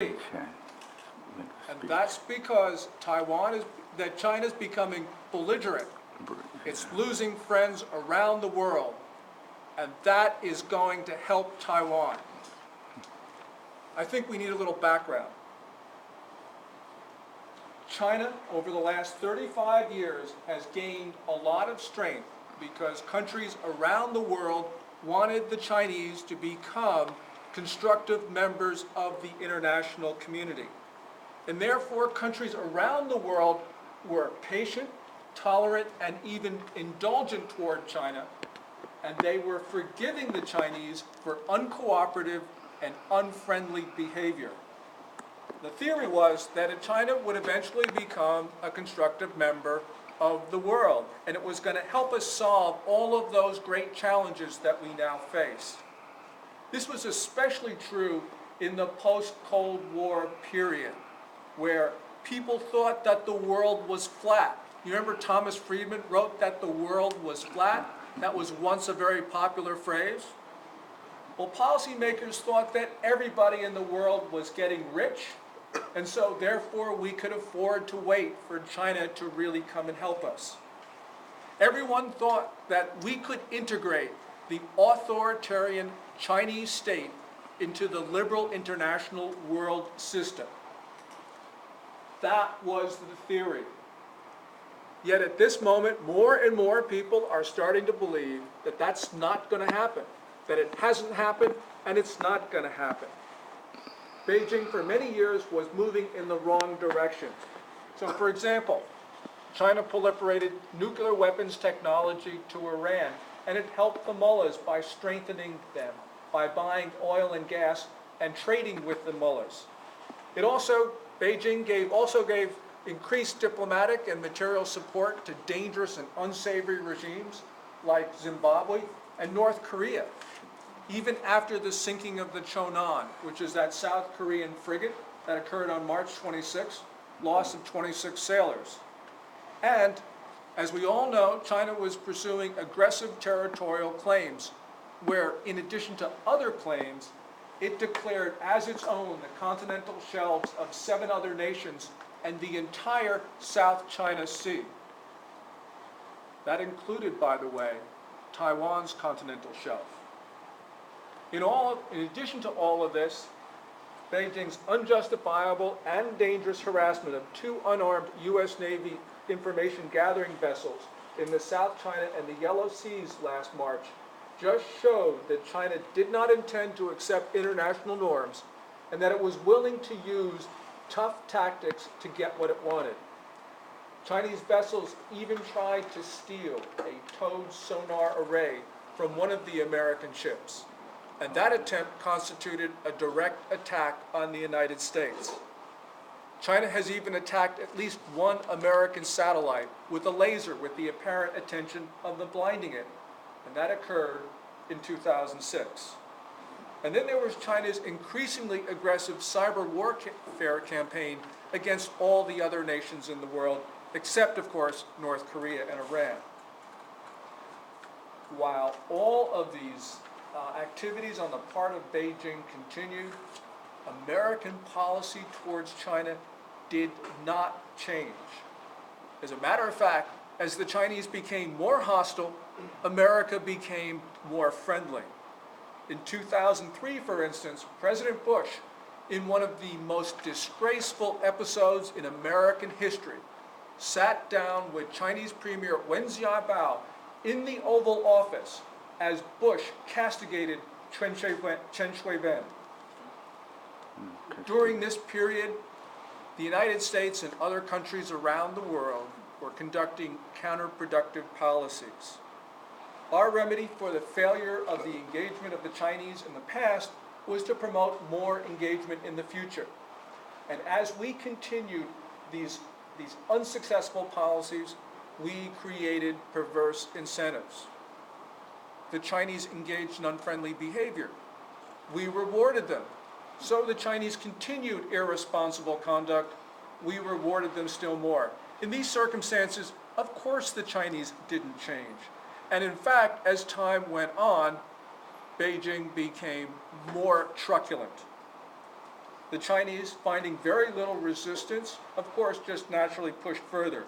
Chang. And that's because China's becoming belligerent. It's losing friends around the world, and that is going to help Taiwan. I think we need a little background. China, over the last 35 years, has gained a lot of strength because countries around the world wanted the Chinese to become constructive members of the international community. And therefore, countries around the world were patient, tolerant, and even indulgent toward China, and they were forgiving the Chinese for uncooperative and unfriendly behavior. The theory was that China would eventually become a constructive member of the world, and it was going to help us solve all of those great challenges that we now face. This was especially true in the post-Cold War period, where people thought that the world was flat. You remember Thomas Friedman wrote that the world was flat? That was once a very popular phrase. Well, policymakers thought that everybody in the world was getting rich, and so therefore we could afford to wait for China to really come and help us. Everyone thought that we could integrate the authoritarian Chinese state into the liberal international world system. That was the theory. Yet at this moment, more and more people are starting to believe that that's not going to happen, that it hasn't happened, and it's not going to happen. Beijing, for many years, was moving in the wrong direction. So, for example, China proliferated nuclear weapons technology to Iran, and it helped the mullahs by strengthening them, by buying oil and gas and trading with the mullahs. Beijing gave increased diplomatic and material support to dangerous and unsavory regimes like Zimbabwe and North Korea, even after the sinking of the Chonan, which is that South Korean frigate that occurred on March 26, loss of 26 sailors. And, as we all know, China was pursuing aggressive territorial claims, where, in addition to other claims, it declared as its own the continental shelves of 7 other nations and the entire South China Sea. That included, by the way, Taiwan's continental shelf. In addition to all of this, Beijing's unjustifiable and dangerous harassment of 2 unarmed U.S. Navy information gathering vessels in the South China and the Yellow Seas last March just showed that China did not intend to accept international norms and that it was willing to use tough tactics to get what it wanted. Chinese vessels even tried to steal a towed sonar array from one of the American ships, and that attempt constituted a direct attack on the United States. China has even attacked at least 1 American satellite with a laser with the apparent intention of blinding it, and that occurred in 2006. And then there was China's increasingly aggressive cyber warfare campaign against all the other nations in the world, except, of course, North Korea and Iran. While all of these activities on the part of Beijing continued, American policy towards China did not change. As a matter of fact, as the Chinese became more hostile, America became more friendly. In 2003, for instance, President Bush, in one of the most disgraceful episodes in American history, sat down with Chinese Premier Wen Jiabao in the Oval Office as Bush castigated Chen Shui-bian. During this period, the United States and other countries around the world were conducting counterproductive policies. Our remedy for the failure of the engagement of the Chinese in the past was to promote more engagement in the future. And as we continued these unsuccessful policies, we created perverse incentives. The Chinese engaged in unfriendly behavior. We rewarded them. So the Chinese continued irresponsible conduct. We rewarded them still more. In these circumstances, of course the Chinese didn't change. And in fact, as time went on, Beijing became more truculent. The Chinese, finding very little resistance, of course, just naturally pushed further.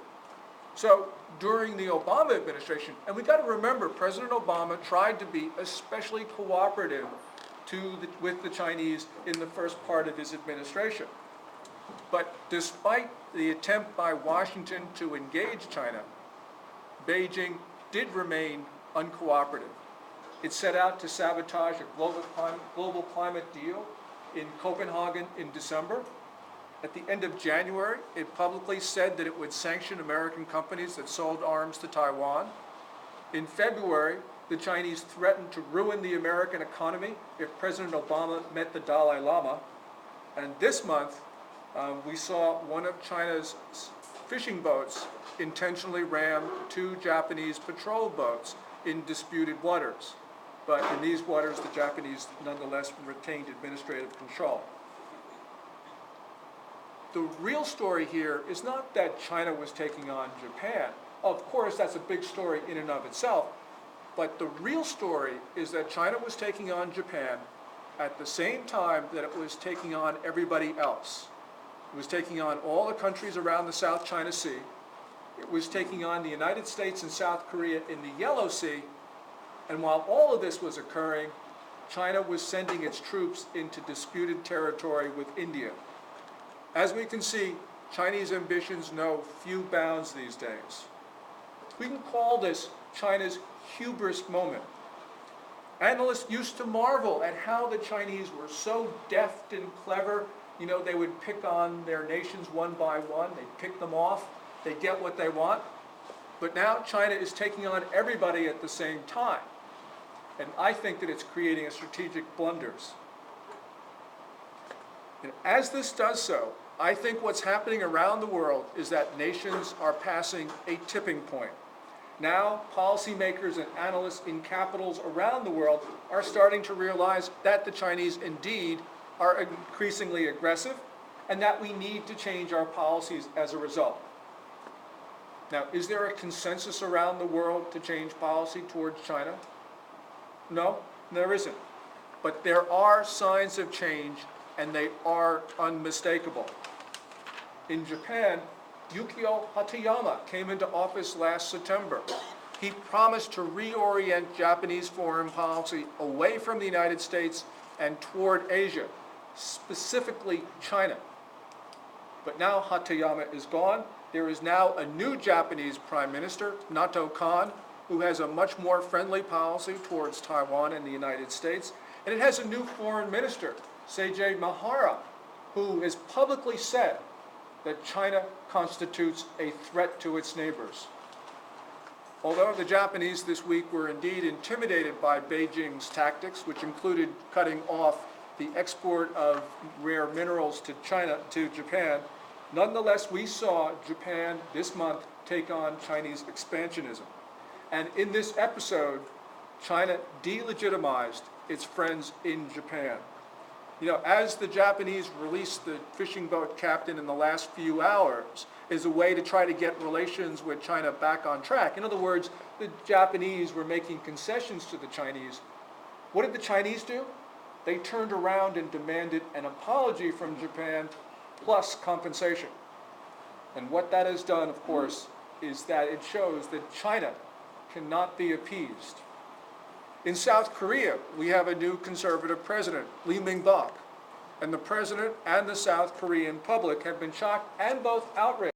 So during the Obama administration, and we got to remember, President Obama tried to be especially cooperative with the Chinese in the first part of his administration. But despite the attempt by Washington to engage China, Beijing did remain uncooperative. It set out to sabotage a global climate deal in Copenhagen in December. At the end of January, it publicly said that it would sanction American companies that sold arms to Taiwan. In February, the Chinese threatened to ruin the American economy if President Obama met the Dalai Lama. And this month, we saw one of China's fishing boats intentionally ram two Japanese patrol boats in disputed waters. But in these waters, the Japanese nonetheless retained administrative control. The real story here is not that China was taking on Japan. Of course, that's a big story in and of itself. But the real story is that China was taking on Japan at the same time that it was taking on everybody else. It was taking on all the countries around the South China Sea. It was taking on the United States and South Korea in the Yellow Sea. And while all of this was occurring, China was sending its troops into disputed territory with India. As we can see, Chinese ambitions know few bounds these days. We can call this China's hubris moment. Analysts used to marvel at how the Chinese were so deft and clever. You know, they would pick on their nations one by one. They'd pick them off. They'd get what they want. But now China is taking on everybody at the same time. And I think that it's creating a strategic blunders. And as this does so, I think what's happening around the world is that nations are passing a tipping point. Now, policymakers and analysts in capitals around the world are starting to realize that the Chinese indeed are increasingly aggressive and that we need to change our policies as a result. Now, is there a consensus around the world to change policy towards China? No, there isn't. But there are signs of change, and they are unmistakable. In Japan, Yukio Hatoyama came into office last September. He promised to reorient Japanese foreign policy away from the United States and toward Asia, specifically China. But now Hatoyama is gone. There is now a new Japanese Prime Minister, Nato Kan, who has a much more friendly policy towards Taiwan and the United States. And it has a new foreign minister, Seiji Mahara, who has publicly said that China constitutes a threat to its neighbors. Although the Japanese this week were indeed intimidated by Beijing's tactics, which included cutting off the export of rare minerals to Japan, nonetheless we saw Japan this month take on Chinese expansionism. And in this episode, China delegitimized its friends in Japan. You know, as the Japanese released the fishing boat captain in the last few hours as a way to try to get relations with China back on track. In other words, the Japanese were making concessions to the Chinese. What did the Chinese do? They turned around and demanded an apology from Japan plus compensation. And what that has done, of course, is that it shows that China cannot be appeased. In South Korea, we have a new conservative president, Lee Myung-bak, and the president and the South Korean public have been shocked and both outraged